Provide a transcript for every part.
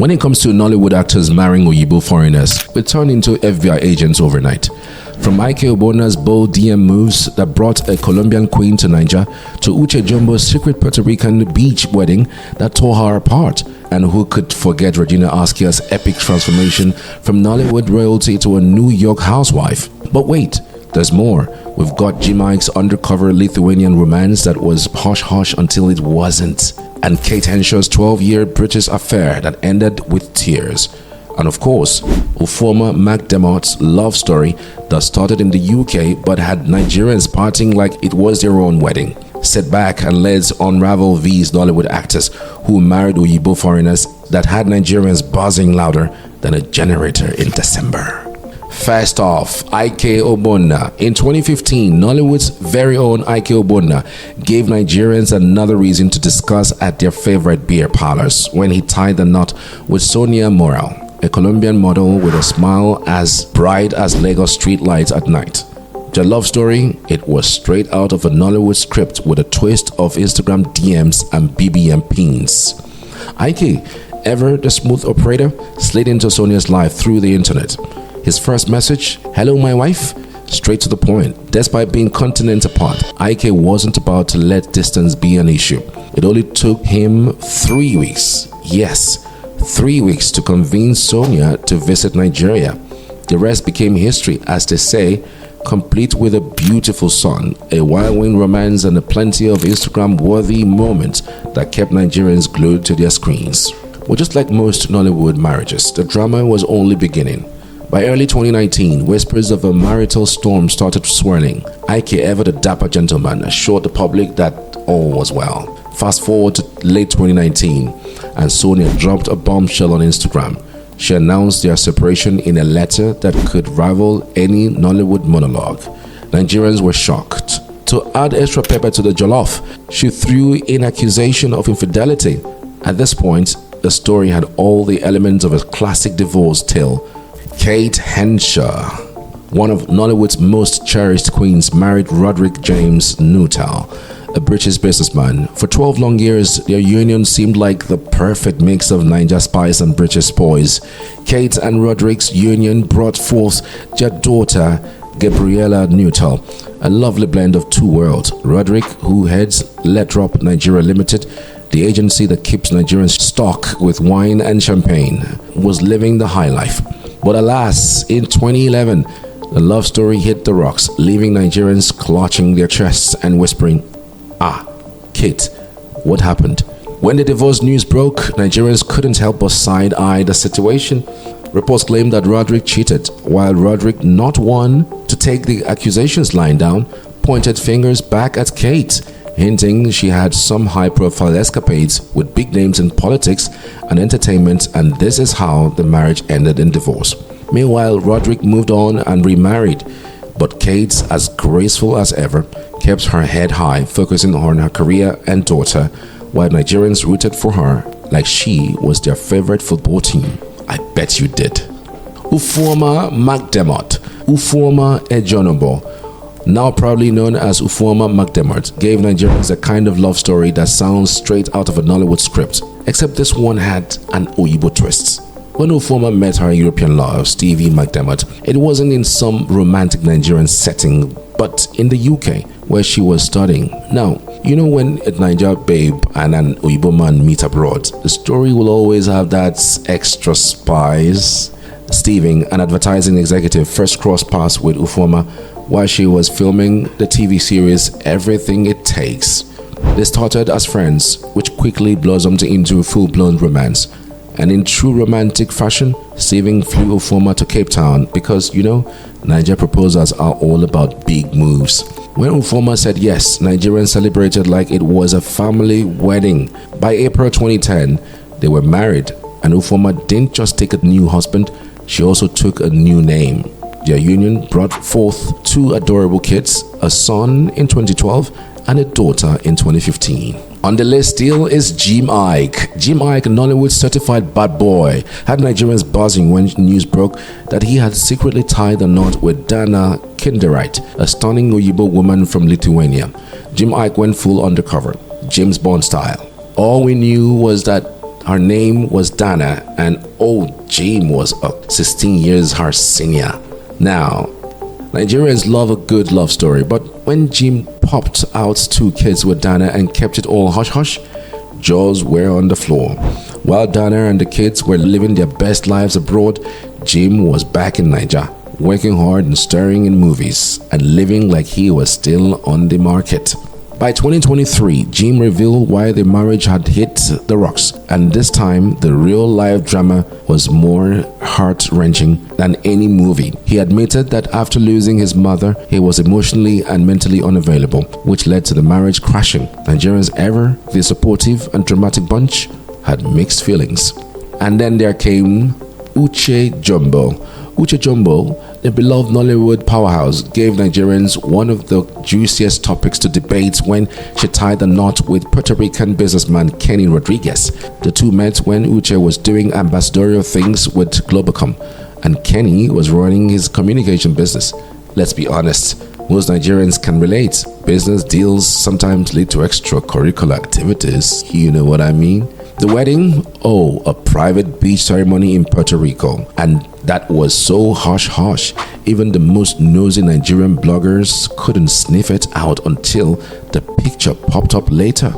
When it comes to Nollywood actors marrying Oyibo foreigners, we turn into FBI agents overnight. From Ike Obona's bold DM moves that brought a Colombian queen to Niger, to Uche Jumbo's secret Puerto Rican beach wedding that tore her apart, and who could forget Regina Askia's epic transformation from Nollywood royalty to a New York housewife. But wait, there's more. We've got Jim Ike's undercover Lithuanian romance that was hush-hush until it wasn't, and Kate Henshaw's 12-year British affair that ended with tears. And of course, Ufoma McDermott's love story that started in the UK but had Nigerians partying like it was their own wedding. Sit back and let's unravel these Nollywood actors who married Oyibo foreigners that had Nigerians buzzing louder than a generator in December. First off, Ike Obona. In 2015, Nollywood's very own Ike Obona gave Nigerians another reason to discuss at their favorite beer parlors when he tied the knot with Sonia Morel, a Colombian model with a smile as bright as Lagos street lights at night. Their love story, it was straight out of a Nollywood script with a twist of Instagram DMs and BBM pins. Ike, ever the smooth operator, slid into Sonia's life through the internet. His first message, "Hello my wife," straight to the point. Despite being continents apart, Ike wasn't about to let distance be an issue. It only took him 3 weeks. Yes, 3 weeks to convince Sonia to visit Nigeria. The rest became history, as they say, complete with a beautiful son, a whirlwind romance, and a plenty of Instagram-worthy moments that kept Nigerians glued to their screens. Well, just like most Nollywood marriages, the drama was only beginning. By early 2019, whispers of a marital storm started swirling. Ike, ever the dapper gentleman, assured the public that all was well. Fast forward to late 2019, and Sonia dropped a bombshell on Instagram. She announced their separation in a letter that could rival any Nollywood monologue. Nigerians were shocked. To add extra pepper to the jollof, she threw in accusation of infidelity. At this point, the story had all the elements of a classic divorce tale. Kate Henshaw, one of Nollywood's most cherished queens, married Roderick James Nuttall, a British businessman. For 12 long years, their union seemed like the perfect mix of Niger spice and British poise. Kate and Roderick's union brought forth their daughter, Gabriella Nuttall, a lovely blend of two worlds. Roderick, who heads Let Drop Nigeria Limited, the agency that keeps Nigerians stocked with wine and champagne, was living the high life. But alas, in 2011, the love story hit the rocks, leaving Nigerians clutching their chests and whispering, "Ah, Kate, what happened?" When the divorce news broke, Nigerians couldn't help but side-eye the situation. Reports claimed that Roderick cheated, while Roderick, not one to take the accusations lying down, pointed fingers back at Kate, hinting she had some high-profile escapades with big names in politics and entertainment, and this is how the marriage ended in divorce. Meanwhile, Roderick moved on and remarried, but Kate, as graceful as ever, kept her head high, focusing on her career and daughter, while Nigerians rooted for her like she was their favorite football team. I bet you did. Ufoma McDermott, Ufoma Ejonobo, now proudly known as Ufoma McDermott, gave Nigerians a kind of love story that sounds straight out of a Nollywood script, except this one had an Oyibo twist. When Ufoma met her European love, Stevie McDermott, it wasn't in some romantic Nigerian setting, but in the UK, where she was studying. Now, you know when a Niger babe and an Oyibo man meet abroad, the story will always have that extra spice. Stevie, an advertising executive, first crossed paths with Ufoma while she was filming the TV series Everything It Takes. They started as friends, which quickly blossomed into full-blown romance. And in true romantic fashion, Stevie flew Ufoma to Cape Town because, you know, Niger proposals are all about big moves. When Ufoma said yes, Nigerians celebrated like it was a family wedding. By April 2010, they were married, and Ufoma didn't just take a new husband, she also took a new name. Their union brought forth two adorable kids, a son in 2012 and a daughter in 2015. On the list still is Jim Ike. Jim Ike, Nollywood certified bad boy, had Nigerians buzzing when news broke that he had secretly tied the knot with Dana Kinderite, a stunning Oyibo woman from Lithuania. Jim Ike went full undercover, James Bond style. All we knew was that Her name was Dana, and old Jim was 16 years her senior. Now, Nigerians love a good love story, but when Jim popped out 2 kids with Dana and kept it all hush-hush, jaws were on the floor. While Dana and the kids were living their best lives abroad, Jim was back in Niger, working hard and starring in movies and living like he was still on the market. By 2023, Jim revealed why the marriage had hit the rocks, and this time the real-life drama was more heart-wrenching than any movie. He admitted that after losing his mother, he was emotionally and mentally unavailable, which led to the marriage crashing. Nigerians, ever the supportive and dramatic bunch, had mixed feelings. And then there came Uche Jumbo. Uche Jumbo, the beloved Nollywood powerhouse, gave Nigerians one of the juiciest topics to debate when she tied the knot with Puerto Rican businessman Kenny Rodriguez. The two met when Uche was doing ambassadorial things with Globacom, and Kenny was running his communication business. Let's be honest, most Nigerians can relate. Business deals sometimes lead to extracurricular activities, you know what I mean? The wedding? Oh, a private beach ceremony in Puerto Rico. And that was so hush-hush, even the most nosy Nigerian bloggers couldn't sniff it out until the picture popped up later.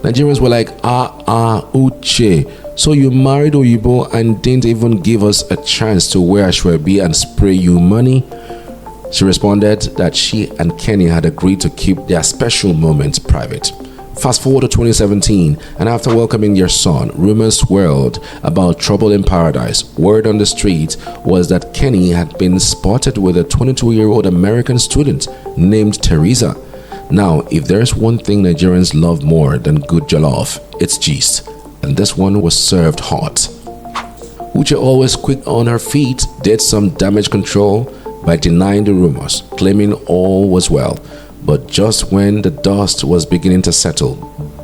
Nigerians were like, Uche, so you married Oyibo and didn't even give us a chance to wear ashwebi and spray you money? She responded that she and Kenny had agreed to keep their special moments private. Fast forward to 2017, and after welcoming their son, rumors swirled about trouble in paradise. Word on the street was that Kenny had been spotted with a 22-year-old American student named Teresa. Now, if there's one thing Nigerians love more than good jollof, it's gist, and this one was served hot. Uche, always quick on her feet, did some damage control by denying the rumors, claiming all was well. But just when the dust was beginning to settle,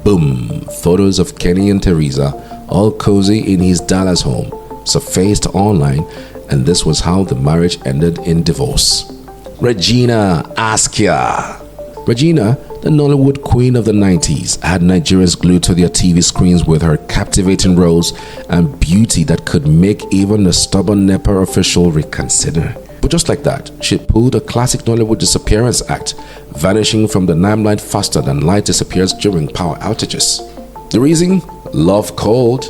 boom, photos of Kenny and Teresa, all cozy in his Dallas home, surfaced online, and this was how the marriage ended in divorce. Regina Askia. Regina, the Nollywood queen of the 90s, had Nigerians glued to their TV screens with her captivating roles and beauty that could make even a stubborn NEPA official reconsider. But just like that, she pulled a classic Nollywood disappearance act, vanishing from the limelight faster than light disappears during power outages. The reason? Love called,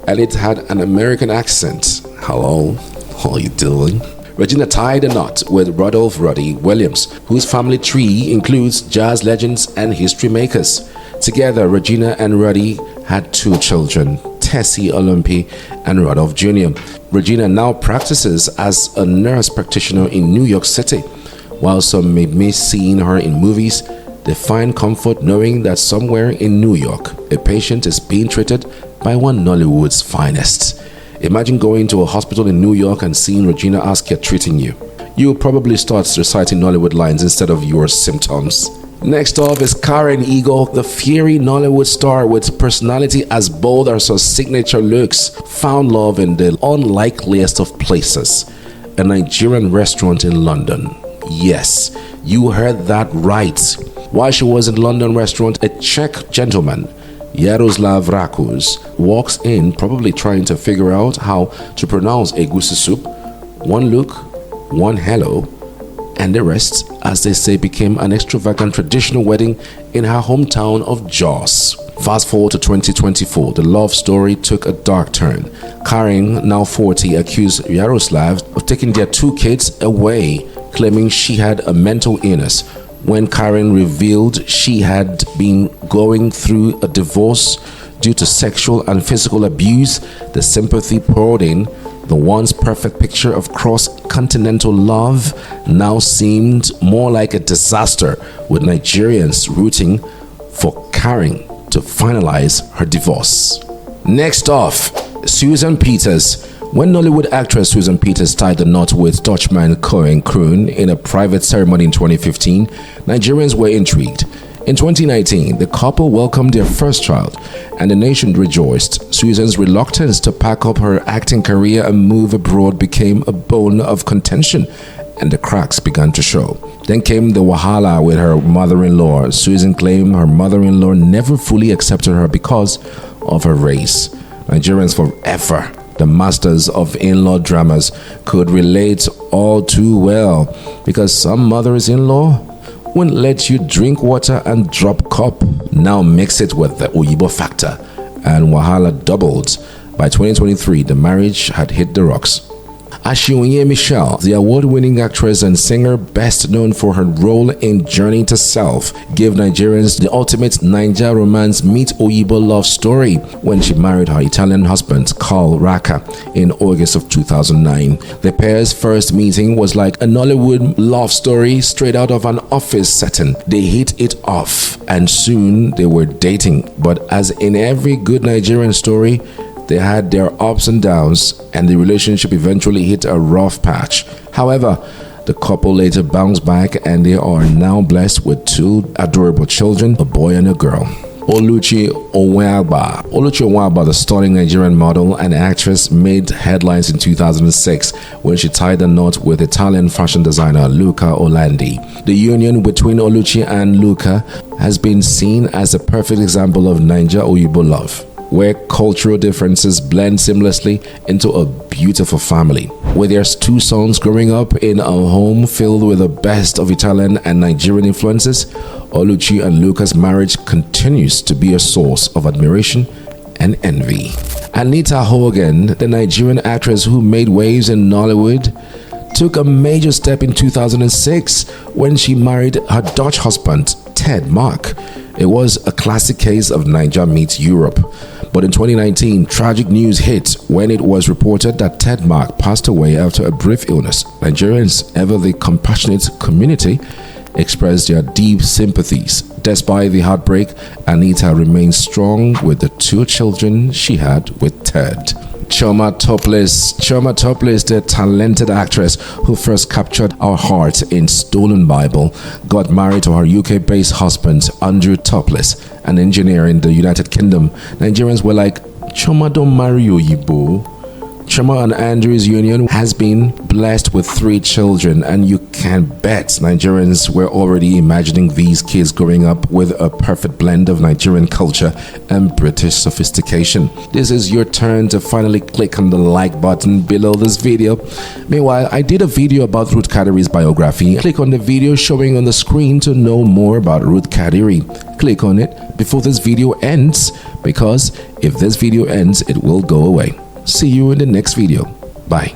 and it had an American accent. Hello, how you doing? Regina tied a knot with Rudolph Roddy Williams, whose family tree includes jazz legends and history makers. Together, Regina and Roddy had 2 children, Tessie Olympi and Rudolph Jr. Regina now practices as a nurse practitioner in New York City. While some may miss seeing her in movies, they find comfort knowing that somewhere in New York, a patient is being treated by one Nollywood's finest. Imagine going to a hospital in New York and seeing Regina Askia treating you. You'll probably start reciting Nollywood lines instead of your symptoms. Next up is Karen Eagle, the fiery Nollywood star with personality as bold as her signature looks, found love in the unlikeliest of places, a Nigerian restaurant in London. Yes, you heard that right. While she was in the London restaurant, a Czech gentleman, Jaroslav Rakus, walks in, probably trying to figure out how to pronounce egusi soup. One look, one hello, and the rest, as they say, became an extravagant traditional wedding in her hometown of Jos. Fast forward to 2024, the love story took a dark turn. Karen, now 40, accused Yaroslav of taking their 2 kids away, claiming she had a mental illness. When Karen revealed she had been going through a divorce due to sexual and physical abuse, the sympathy poured in. The once perfect picture of cross-continental love now seemed more like a disaster, with Nigerians rooting for Karen to finalize her divorce. Next off, Susan Peters. When Nollywood actress Susan Peters tied the knot with Dutchman Cohen Kroon in a private ceremony in 2015, Nigerians were intrigued. In 2019, the couple welcomed their first child, and the nation rejoiced. Susan's reluctance to pack up her acting career and move abroad became a bone of contention, and the cracks began to show. Then came the wahala with her mother-in-law. Susan claimed her mother-in-law never fully accepted her because of her race. Nigerians forever, the masters of in-law dramas, could relate all too well, because some mothers-in-law wouldn't let you drink water and drop cup. Now mix it with the Oyibo factor, and wahala doubled. By 2023, the marriage had hit the rocks. Ashiwunye Michelle, the award-winning actress and singer best known for her role in Journey to Self, gave Nigerians the ultimate Naija romance meet Oyibo love story when she married her Italian husband, Carl Raka, in August of 2009. The pair's first meeting was like a Nollywood love story straight out of an office setting. They hit it off, and soon they were dating. But as in every good Nigerian story, they had their ups and downs, and the relationship eventually hit a rough patch. However, the couple later bounced back, and they are now blessed with two adorable children, a boy and a girl. Oluchi Onweagba, the stunning Nigerian model and actress, made headlines in 2006 when she tied the knot with Italian fashion designer Luca Orlandi. The union between Oluchi and Luca has been seen as a perfect example of Naija Oyibo love, where cultural differences blend seamlessly into a beautiful family. With their two sons growing up in a home filled with the best of Italian and Nigerian influences, Oluchi and Luca's marriage continues to be a source of admiration and envy. Anita Hogan, the Nigerian actress who made waves in Nollywood, took a major step in 2006 when she married her Dutch husband, Ted Mark. It was a classic case of Naija meets Europe. But in 2019, tragic news hit when it was reported that Ted Mark passed away after a brief illness. Nigerians, ever the compassionate community, expressed their deep sympathies. Despite the heartbreak, Anita remains strong with the two children she had with Ted. Chioma Topless, the talented actress who first captured our hearts in Stolen Bible, got married to her UK-based husband, Andrew Topless, an engineer in the United Kingdom. Nigerians were like, Chioma don't marry Oyibo. Chioma and Andrew's union has been blessed with 3 children, and you can bet Nigerians were already imagining these kids growing up with a perfect blend of Nigerian culture and British sophistication. This is your turn to finally click on the like button below this video. Meanwhile, I did a video about Ruth Kadiri's biography. Click on the video showing on the screen to know more about Ruth Kadiri. Click on it before this video ends, because if this video ends, it will go away. See you in the next video. Bye.